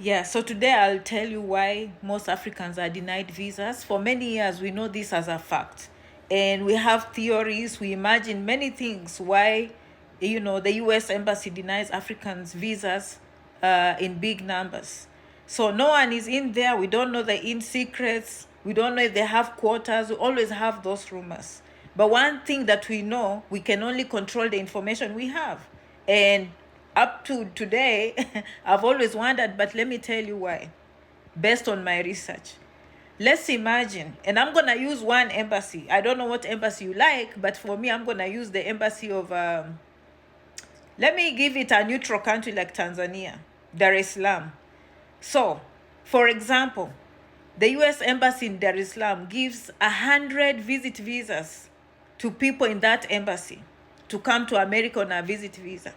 Yeah, so today I'll tell you why most Africans are denied visas. For many years, we know this as a fact. And we have theories, we imagine many things why, the US Embassy denies Africans visas in big numbers. So no one is in there. We don't know the in secrets. We don't know if they have quotas. We always have those rumors. But one thing that we know, we can only control the information we have. And up to today, I've always wondered, but let me tell you why, based on my research. Let's imagine, and I'm going to use one embassy. I don't know what embassy you like, but for me, I'm going to use the embassy of, let me give it a neutral country like Tanzania, Dar es Salaam. So, for example, the US Embassy in Dar es Salaam gives 100 visit visas to people in that embassy to come to America on a visit visa.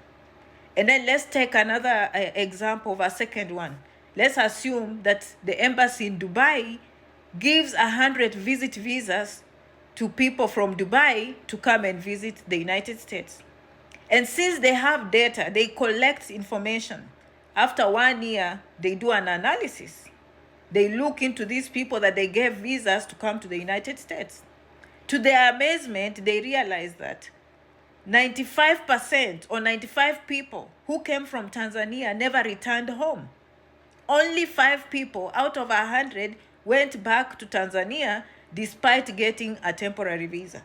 And then let's take another example of a second one. Let's assume that the embassy in Dubai gives 100 visit visas to people from Dubai to come and visit the United States. And since they have data, they collect information. After 1 year, they do an analysis. They look into these people that they gave visas to come to the United States. To their amazement, they realize that 95% or 95 people who came from Tanzania never returned home. Only 5 people out of 100 went back to Tanzania despite getting a temporary visa.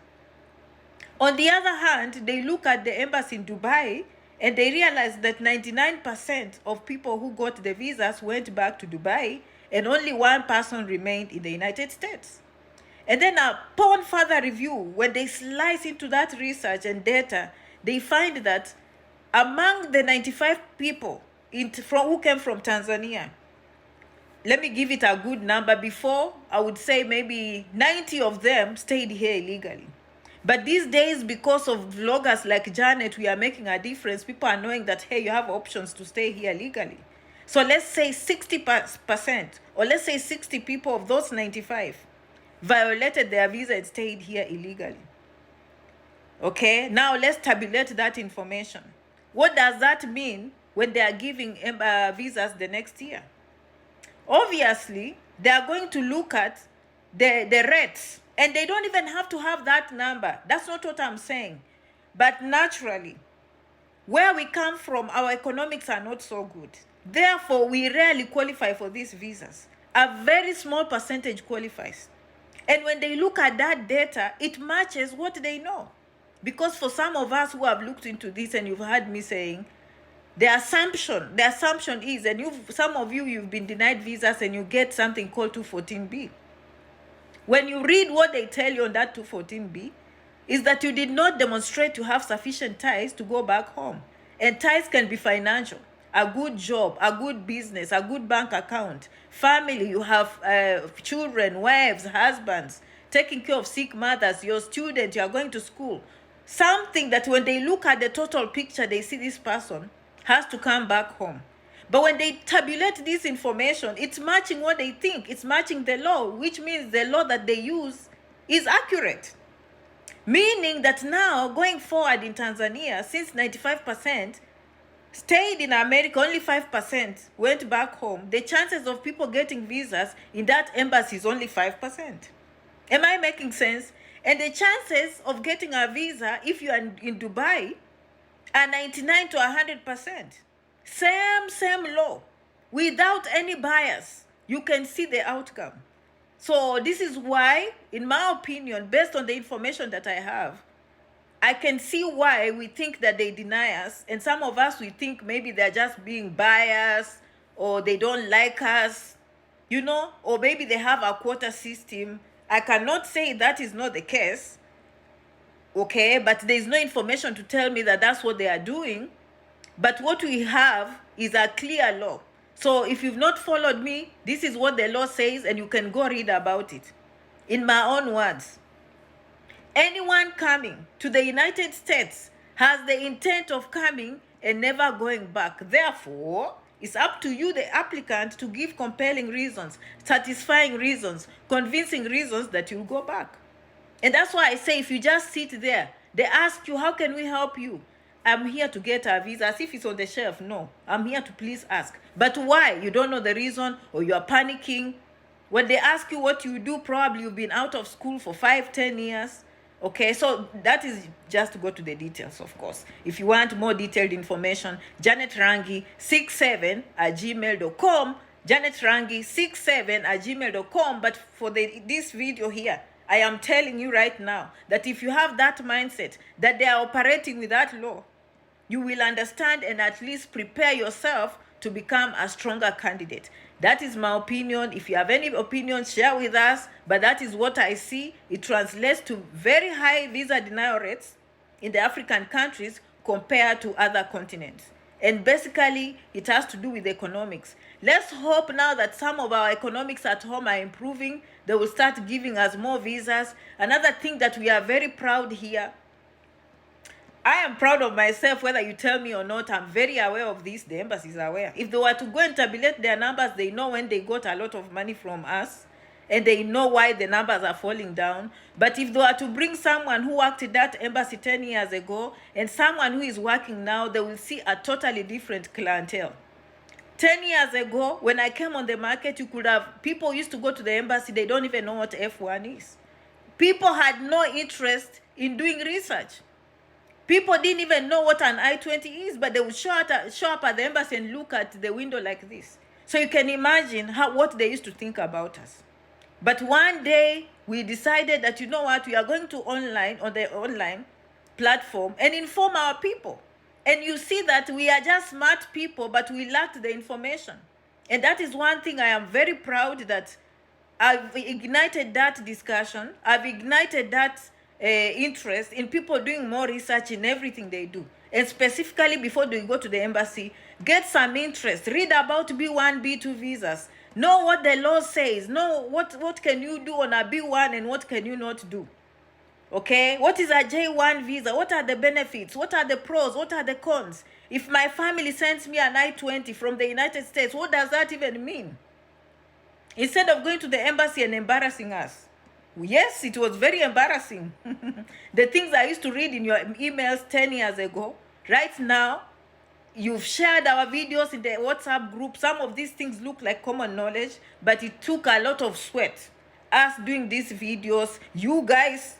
On the other hand, they look at the embassy in Dubai and they realize that 99% of people who got the visas went back to Dubai and only 1 person remained in the United States. And then upon further review, when they slice into that research and data, they find that among the 95 people who came from Tanzania, let me give it a good number. Before, I would say maybe 90 of them stayed here illegally. But these days, because of vloggers like Janet, we are making a difference. People are knowing that, hey, you have options to stay here legally. So let's say 60%, or let's say 60 people of those 95 violated their visa and stayed here illegally. Okay, now let's tabulate that information. What does that mean when they are giving visas the next year? Obviously, they are going to look at the rates, and they don't even have to have that number. That's not what I'm saying. But naturally, where we come from, our economics are not so good. Therefore, we rarely qualify for these visas. A very small percentage qualifies. And when they look at that data, it matches what they know. Because for some of us who have looked into this, and you've heard me saying, the assumption is, and some of you've been denied visas and you get something called 214B. When you read what they tell you on that 214B, is that you did not demonstrate to have sufficient ties to go back home. And ties can be financial, a good job, a good business, a good bank account, family, you have children, wives, husbands, taking care of sick mothers, your student, you are going to school. Something that when they look at the total picture, they see this person has to come back home. But when they tabulate this information, it's matching what they think. It's matching the law, which means the law that they use is accurate. Meaning that now, going forward in Tanzania, since 95% stayed in America, only 5% went back home, the chances of people getting visas in that embassy is only 5%. Am I making sense? And the chances of getting a visa, if you are in Dubai, are 99 to 100%. Same law. Without any bias, you can see the outcome. So this is why, in my opinion, based on the information that I have, I can see why we think that they deny us. And some of us, we think maybe they're just being biased, or they don't like us, or maybe they have a quota system. I cannot say that is not the case, okay? But there is no information to tell me that that's what they are doing. But what we have is a clear law. So if you've not followed me, this is what the law says, and you can go read about it. In my own words, anyone coming to the United States has the intent of coming and never going back. Therefore, it's up to you, the applicant, to give compelling reasons, satisfying reasons, convincing reasons that you'll go back. And that's why I say, if you just sit there, they ask you, how can we help you? I'm here to get a visa, as if it's on the shelf. No, I'm here to please ask. But why? You don't know the reason, or you are panicking. When they ask you what you do, probably you've been out of school for 5-10 years. Okay, so that is just to go to the details, of course. If you want more detailed information, janetrangi67@gmail.com, janetrangi67@gmail.com. But for this video here, I am telling you right now that if you have that mindset that they are operating with that law, you will understand and at least prepare yourself to become a stronger candidate. That is my opinion. If you have any opinion, share with us. But that is what I see. It translates to very high visa denial rates in the African countries compared to other continents. And basically, it has to do with economics. Let's hope now that some of our economics at home are improving. They will start giving us more visas. Another thing that we are very proud here, I am proud of myself, whether you tell me or not. I'm very aware of this. The embassy is aware. If they were to go and tabulate their numbers, they know when they got a lot of money from us, and they know why the numbers are falling down. But if they were to bring someone who worked at that embassy 10 years ago and someone who is working now, they will see a totally different clientele. 10 years ago, when I came on the market, you could have, people used to go to the embassy, they don't even know what F1 is. People had no interest in doing research. People didn't even know what an I-20 is, but they would show up at the embassy and look at the window like this. So you can imagine what they used to think about us. But one day, we decided that, you know what, we are going to on the online platform and inform our people. And you see that we are just smart people, but we lacked the information. And that is one thing I am very proud that I've ignited that discussion. I've ignited that interest in people doing more research in everything they do. And specifically before they go to the embassy, get some interest. Read about B1, B2 visas. Know what the law says. Know what can you do on a B1 and what can you not do. Okay, what is a J1 visa? What are the benefits? What are the pros? What are the cons? If my family sends me an I-20 from the United States, what does that even mean? Instead of going to the embassy and embarrassing us. Yes, it was very embarrassing. The things I used to read in your emails 10 years ago, right now, you've shared our videos in the WhatsApp group. Some of these things look like common knowledge, but it took a lot of sweat. Us doing these videos, you guys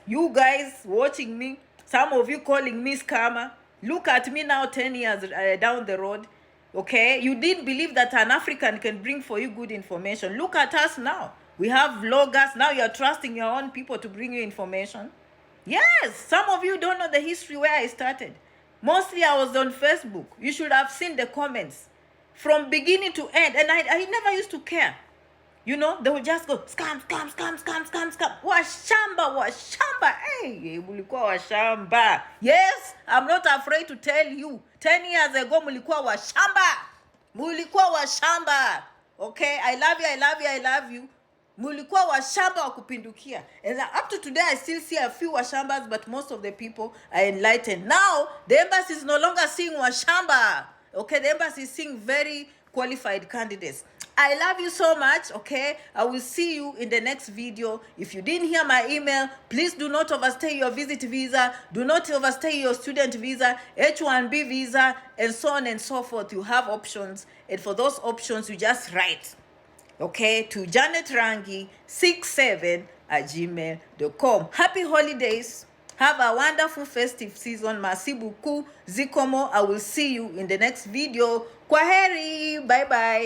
watching me, some of you calling me scammer. Look at me now 10 years down the road. Okay, you didn't believe that an African can bring for you good information. Look at us now. We have vloggers. Now you're trusting your own people to bring you information. Yes, some of you don't know the history where I started. Mostly I was on Facebook. You should have seen the comments from beginning to end. And I never used to care. You know, they would just go, scam, scam, scam, scam, scam, scam. Washamba. Hey, mulikuwa washamba. Yes, I'm not afraid to tell you. 10 years ago, mulikuwa washamba. Mulikuwa washamba. Okay, I love you. Mulikuwa washamba wa kupindukia. And up to today, I still see a few washambas, but most of the people are enlightened. Now, the embassy is no longer seeing washamba. Okay, the embassy is seeing very qualified candidates. I love you so much, okay? I will see you in the next video. If you didn't hear my email, please do not overstay your visit visa. Do not overstay your student visa, H1B visa, and so on and so forth. You have options. And for those options, you just write, okay, to janetrangi67@gmail.com. Happy holidays. Have a wonderful festive season. Merci beaucoup. Zikomo. I will see you in the next video. Kwaheri. Bye-bye.